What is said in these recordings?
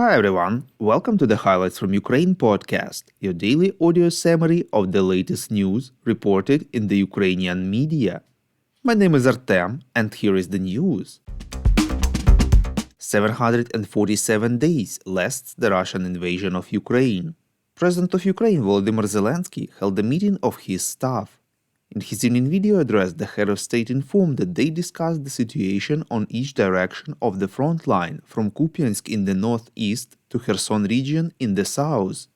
Hi everyone, welcome to the Highlights from Ukraine podcast, your daily audio summary of the latest news reported in the Ukrainian media. My name is Artem, and here is the news. 747 days lasts the Russian invasion of Ukraine. President of Ukraine Volodymyr Zelensky held a meeting of his staff. In his evening video address, the head of state informed that they discussed the situation on each direction of the front line, from Kupiansk in the northeast to Kherson region in the south.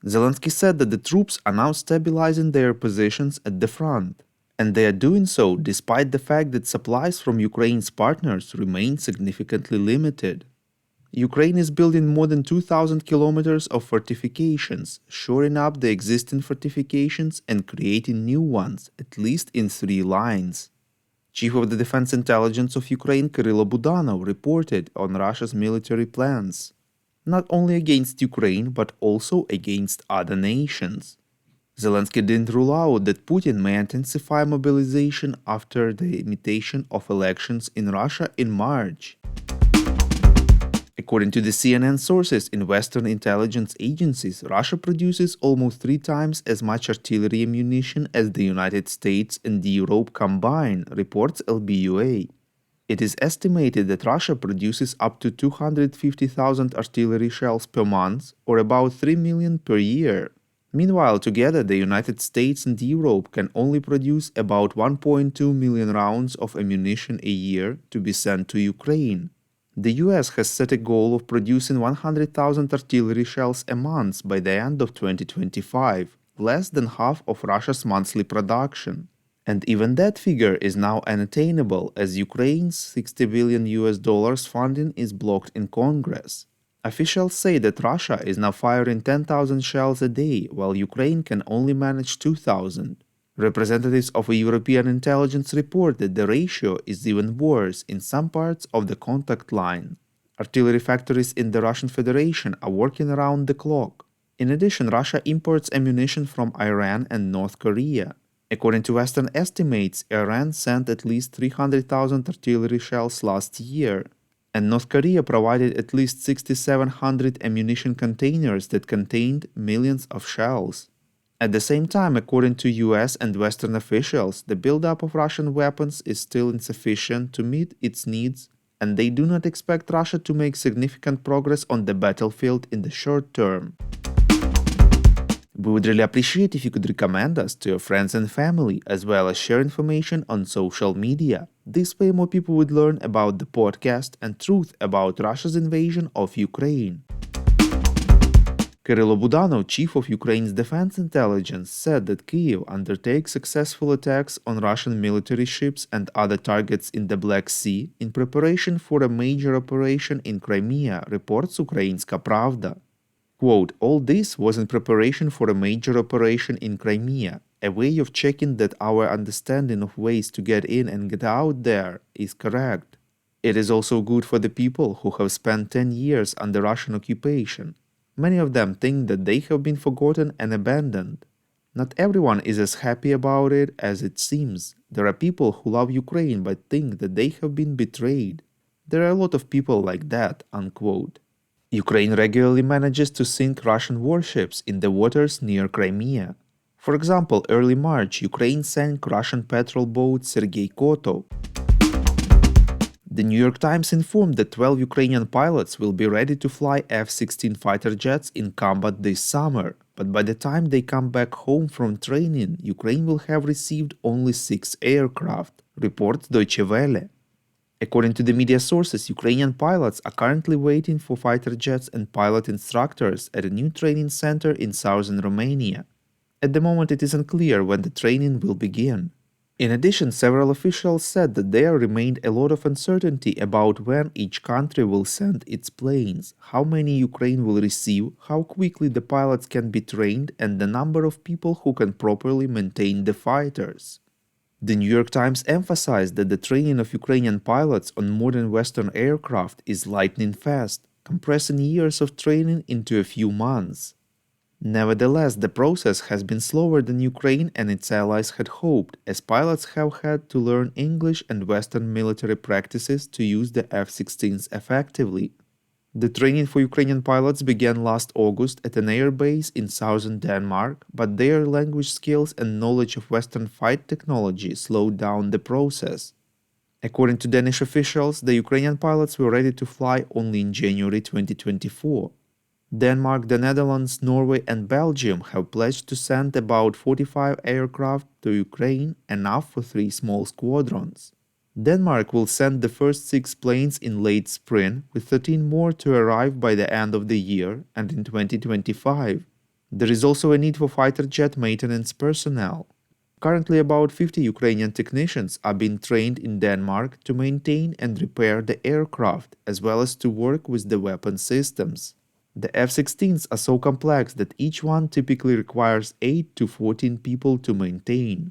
Zelensky said that the troops are now stabilizing their positions at the front, and they are doing so despite the fact that supplies from Ukraine's partners remain significantly limited. Ukraine is building more than 2,000 kilometers of fortifications, shoring up the existing fortifications and creating new ones, at least in 3 lines. Chief of the Defense Intelligence of Ukraine Kyrylo Budanov reported on Russia's military plans, not only against Ukraine but also against other nations. Zelensky didn't rule out that Putin may intensify mobilization after the imitation of elections in Russia in March. According to the CNN sources in Western intelligence agencies, Russia produces almost 3 times as much artillery ammunition as the United States and Europe combined, reports LBUA. It is estimated that Russia produces up to 250,000 artillery shells per month, or about 3 million per year. Meanwhile, together, the United States and Europe can only produce about 1.2 million rounds of ammunition a year to be sent to Ukraine. The US has set a goal of producing 100,000 artillery shells a month by the end of 2025, less than half of Russia's monthly production. And even that figure is now unattainable as Ukraine's $60 billion funding is blocked in Congress. Officials say that Russia is now firing 10,000 shells a day, while Ukraine can only manage 2,000. Representatives of a European intelligence report that the ratio is even worse in some parts of the contact line. Artillery factories in the Russian Federation are working around the clock. In addition, Russia imports ammunition from Iran and North Korea. According to Western estimates, Iran sent at least 300,000 artillery shells last year, and North Korea provided at least 6,700 ammunition containers that contained millions of shells. At the same time, according to US and Western officials, the buildup of Russian weapons is still insufficient to meet its needs, and they do not expect Russia to make significant progress on the battlefield in the short term. We would really appreciate if you could recommend us to your friends and family, as well as share information on social media. This way more people would learn about the podcast and truth about Russia's invasion of Ukraine. Kyrylo Budanov, chief of Ukraine's defense intelligence, said that Kyiv undertakes successful attacks on Russian military ships and other targets in the Black Sea in preparation for a major operation in Crimea, reports Ukrainska Pravda. Quote, "All this was in preparation for a major operation in Crimea, a way of checking that our understanding of ways to get in and get out there is correct. It is also good for the people who have spent 10 years under Russian occupation. Many of them think that they have been forgotten and abandoned. Not everyone is as happy about it as it seems. There are people who love Ukraine but think that they have been betrayed. There are a lot of people like that," unquote. Ukraine regularly manages to sink Russian warships in the waters near Crimea. For example, early March, Ukraine sank Russian patrol boat Sergei Kotov. The New York Times informed that 12 Ukrainian pilots will be ready to fly F-16 fighter jets in combat this summer, but by the time they come back home from training, Ukraine will have received only 6 aircraft, reports Deutsche Welle. According to the media sources, Ukrainian pilots are currently waiting for fighter jets and pilot instructors at a new training center in southern Romania. At the moment, it is unclear when the training will begin. In addition, several officials said that there remained a lot of uncertainty about when each country will send its planes, how many Ukraine will receive, how quickly the pilots can be trained, and the number of people who can properly maintain the fighters. The New York Times emphasized that the training of Ukrainian pilots on modern Western aircraft is lightning fast, compressing years of training into a few months. Nevertheless, the process has been slower than Ukraine and its allies had hoped, as pilots have had to learn English and Western military practices to use the F-16s effectively. The training for Ukrainian pilots began last August at an air base in southern Denmark, but their language skills and knowledge of Western fight technology slowed down the process. According to Danish officials, the Ukrainian pilots were ready to fly only in January 2024. Denmark, the Netherlands, Norway, and Belgium have pledged to send about 45 aircraft to Ukraine, enough for 3 small squadrons. Denmark will send the first 6 planes in late spring, with 13 more to arrive by the end of the year and in 2025. There is also a need for fighter jet maintenance personnel. Currently, about 50 Ukrainian technicians are being trained in Denmark to maintain and repair the aircraft, as well as to work with the weapon systems. The F-16s are so complex that each one typically requires 8 to 14 people to maintain.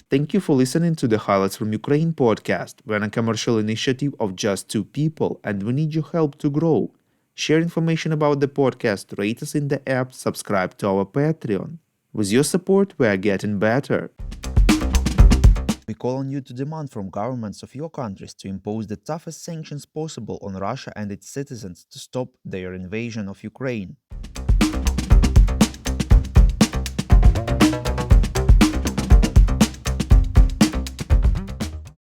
Thank you for listening to the Highlights from Ukraine podcast. We're a commercial initiative of just 2 people and we need your help to grow. Share information about the podcast, rate us in the app, subscribe to our Patreon. With your support, we are getting better. We call on you to demand from governments of your countries to impose the toughest sanctions possible on Russia and its citizens to stop their invasion of Ukraine.